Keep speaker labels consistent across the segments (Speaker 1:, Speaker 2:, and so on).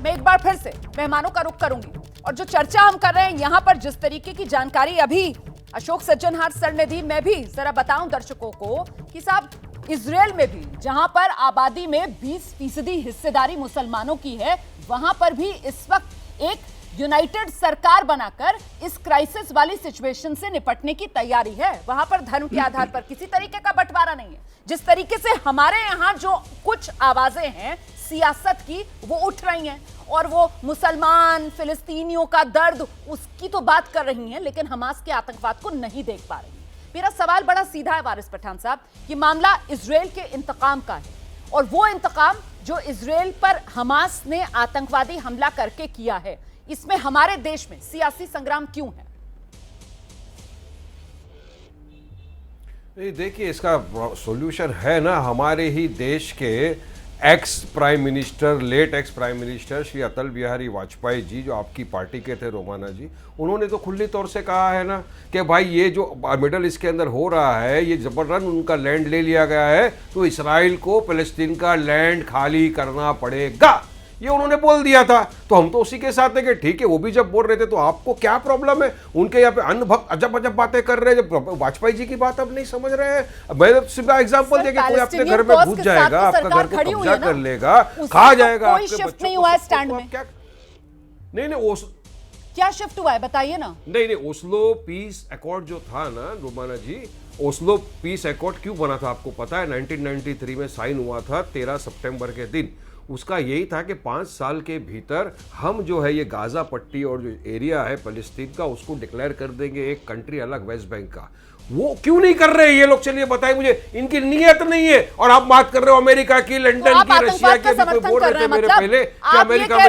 Speaker 1: मैं एक बार फिर से मेहमानों का रुख करूंगी और जो चर्चा हम कर रहे हैं यहां पर, जिस तरीके की जानकारी अभी अशोक सज्जनहार सर ने दी, मैं भी जरा बताऊं दर्शकों को कि साहब इजराइल में भी जहां पर आबादी में 20% हिस्सेदारी मुसलमानों की है, वहां पर भी इस वक्त एक यूनाइटेड सरकार बनाकर इस क्राइसिस वाली सिचुएशन से निपटने की तैयारी है। वहां पर धर्म के आधार पर किसी तरीके का बंटवारा नहीं है। जिस तरीके से हमारे यहां जो कुछ आवाजें हैं सियासत की, वो उठ रही हैं और वो मुसलमान फिलिस्तीनियों का दर्द उसकी तो बात कर रही हैं, लेकिन हमास के आतंकवाद को नहीं देख पा रही। मेरा सवाल बड़ा सीधा है वारिस पठान साहब, कि मामला इजराइल के इंतकाम का है और वो इंतकाम जो इजराइल पर हमास ने आतंकवादी हमला करके किया है, इसमें हमारे देश में सियासी संग्राम क्यों है?
Speaker 2: देखिए, इसका सॉल्यूशन है ना हमारे ही देश के ex prime minister, late ex prime minister Shri Atal Bihari Vajpayee ji, जो आपकी पार्टी के थे रोमाना जी, उन्होंने तो खुली तौर से कहा है ना कि भाई ये जो मिडल ईस्ट के अंदर हो रहा है, ये जबरन उनका लैंड ले लिया गया है, तो इसराइल को फिलिस्तीन का लैंड खाली करना पड़ेगा, ये उन्होंने बोल दिया था। तो हम तो उसी के साथ है कि ठीक है, वो भी जब बोल रहे थे तो आपको क्या प्रॉब्लम है? उनके यहाँ पे अन्य भक्त अजब अजब बातें कर रहे हैं, जब वाजपेयी जी की बात अब नहीं समझ रहे हैं। मैं सिर्फ एग्जांपल दे कि कोई अपने घर में घुस जाएगा, आपका घर को कब्जा कर लेगा, खा जाएगा,
Speaker 1: कोई शिफ्ट नहीं हुआ है स्टैंड में।
Speaker 2: नहीं,
Speaker 1: क्या शिफ्ट हुआ है बताइए ना।
Speaker 2: नहीं, ओस्लो पीस अकॉर्ड जो था ना रोमाना जी, ओस्लो पीस अकॉर्ड क्यों बना था आपको पता है? 1993 में साइन हुआ था 13 सितंबर के दिन। उसका यही था कि 5 साल के भीतर हम जो है ये गाजा पट्टी और जो एरिया है फिलिस्तीन का, उसको डिक्लेयर कर देंगे एक कंट्री अलग, वेस्ट बैंक का। वो क्यों नहीं कर रहे ये लोग? चलिए बताइए मुझे, इनकी नीयत नहीं है। और आप बात कर रहे हो अमेरिका की, लंदन की, रशिया की, भी कोई बोल रहे थे मेरे पहले कि अमेरिका में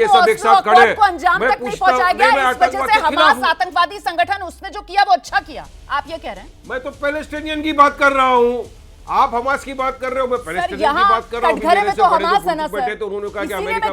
Speaker 2: ये सब एक साथ खड़े हैं। मैं पूछता हूं,
Speaker 1: आतंकवादी संगठन उसने जो किया वो अच्छा किया, आप ये कह रहे हैं?
Speaker 2: मैं तो पैलेस्टीनियन की बात कर रहा हूं, आप हमास की बात कर रहे हो, मैं पैलेस्टीनियन की बात कर रहा हूं।
Speaker 1: कटघरे में तो हमास है ना सर,
Speaker 2: तो उन्होंने कहा कि
Speaker 1: अमेरिका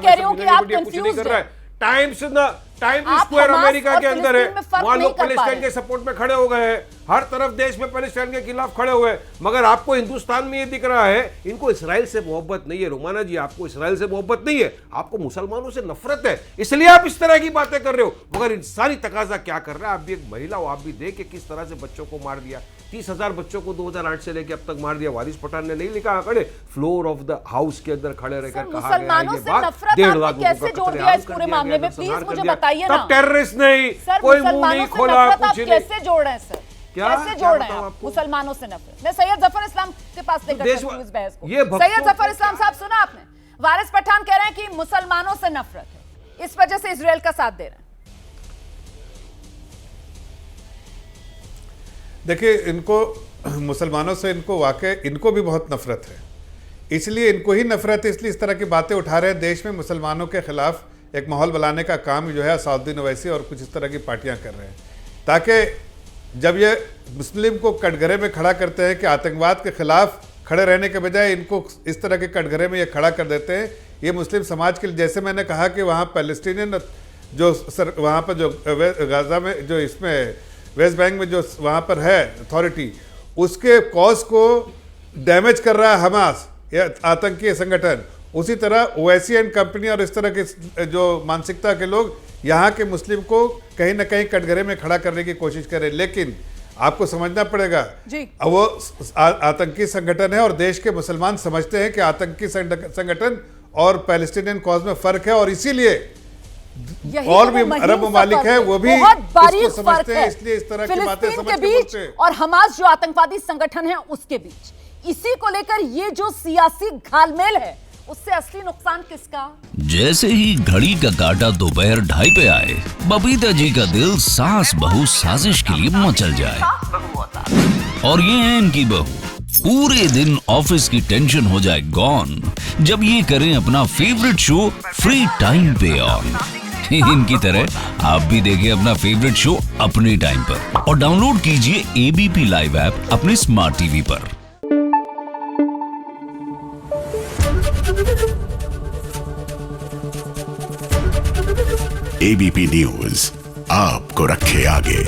Speaker 1: में कुछ नहीं कर रहा है।
Speaker 2: टाइम्स स्क्वायर अमेरिका के अंदर है, वहां लोग पैलेस्टाइन के सपोर्ट में खड़े हो गए हैं, हर तरफ देश में पैलेस्टाइन के खिलाफ खड़े हुए हैं। मगर आपको हिंदुस्तान में ये दिख रहा है इनको इसराइल से मोहब्बत नहीं है। रोमाना जी, आपको इसराइल से मोहब्बत नहीं है, आपको मुसलमानों से नफरत है, इसलिए आप इस तरह की बातें कर रहे हो। मगर इंसानी तकाजा क्या कर रहा है? आप भी एक महिला हो, आप भी देख के किस तरह से बच्चों को मार दिया। 30,000 बच्चों को 2008 से लेकर अब तक मार दिया। वारिस पठान ने नहीं लिखा खड़े फ्लोर ऑफ द हाउस के अंदर खड़े रहकर कहा गया ये बात, 1.5 लाख
Speaker 1: कैसे जोड़ दिया इस पूरे मामले में? प्लीज मुझे बताइए ना।
Speaker 2: तब टेररिस्ट नहीं, कोई मुंह नहीं खोला, कुछ नहीं।
Speaker 1: कैसे जोड़ रहे हैं सर? कैसे जोड़ रहे हैं मुसलमानों से नफरत? मैं सैयद जफर इस्लाम के पास लेकर चलती हूं इस बहस को। सैयद जफर इस्लाम साहब, सुना आपने? वारिस पठान कह रहे हैं कि मुसलमानों से नफरत है, इस वजह से इजराइल का साथ दे रहे हैं।
Speaker 3: देखिए, इनको मुसलमानों से इनको भी बहुत नफरत है, इसलिए इनको ही नफरत है, इसलिए इस तरह की बातें उठा रहे हैं। देश में मुसलमानों के खिलाफ एक माहौल बनाने का काम जो है असदुद्दीन ओवैसी और कुछ इस तरह की पार्टियां कर रहे हैं, ताकि जब ये मुस्लिम को कटघरे में खड़ा करते हैं कि आतंकवाद के खिलाफ खड़े रहने के बजाय इनको इस तरह के कटघरे में ये खड़ा कर देते हैं। ये मुस्लिम समाज के लिए, जैसे मैंने कहा कि वहाँ पैलेस्टीनियन जो वहाँ पर जो गाजा में जो इसमें वेस्ट बैंक में जो वहाँ पर है अथॉरिटी, उसके कॉज को डैमेज कर रहा है हमास, या आतंकी संगठन। उसी तरह ओवैसी एंड कंपनी और इस तरह के जो मानसिकता के लोग यहाँ के मुस्लिम को कहीं ना कहीं कटघरे में खड़ा करने की कोशिश करें। लेकिन आपको समझना पड़ेगा, वो आतंकी संगठन है और देश के मुसलमान समझते हैं कि आतंकी संगठन और पैलेस्टीनियन कॉज में फर्क है, और इसीलिए और भी अरब ममालिक है वो भी इसको समझते हैं, इसलिए इस तरह की बातें समझ के बोलते हैं।
Speaker 1: और हमास जो आतंकवादी संगठन है उसके बीच, इसी को लेकर ये जो सियासी घालमेल है, उससे असली नुकसान किसका?
Speaker 4: जैसे ही घड़ी का काटा दोपहर 2:30 पे आए, बबीता जी का दिल सास बहू साजिश के लिए मचल जाए। और ये है इनकी बहू, पूरे दिन ऑफिस की टेंशन हो जाए गॉन जब ये करें अपना फेवरेट शो फ्री टाइम पे ऑन। इनकी तरह आप भी देखिए अपना फेवरेट शो अपने टाइम पर और डाउनलोड कीजिए एबीपी लाइव ऐप अपने स्मार्ट टीवी पर।
Speaker 5: एबीपी न्यूज आपको रखे आगे।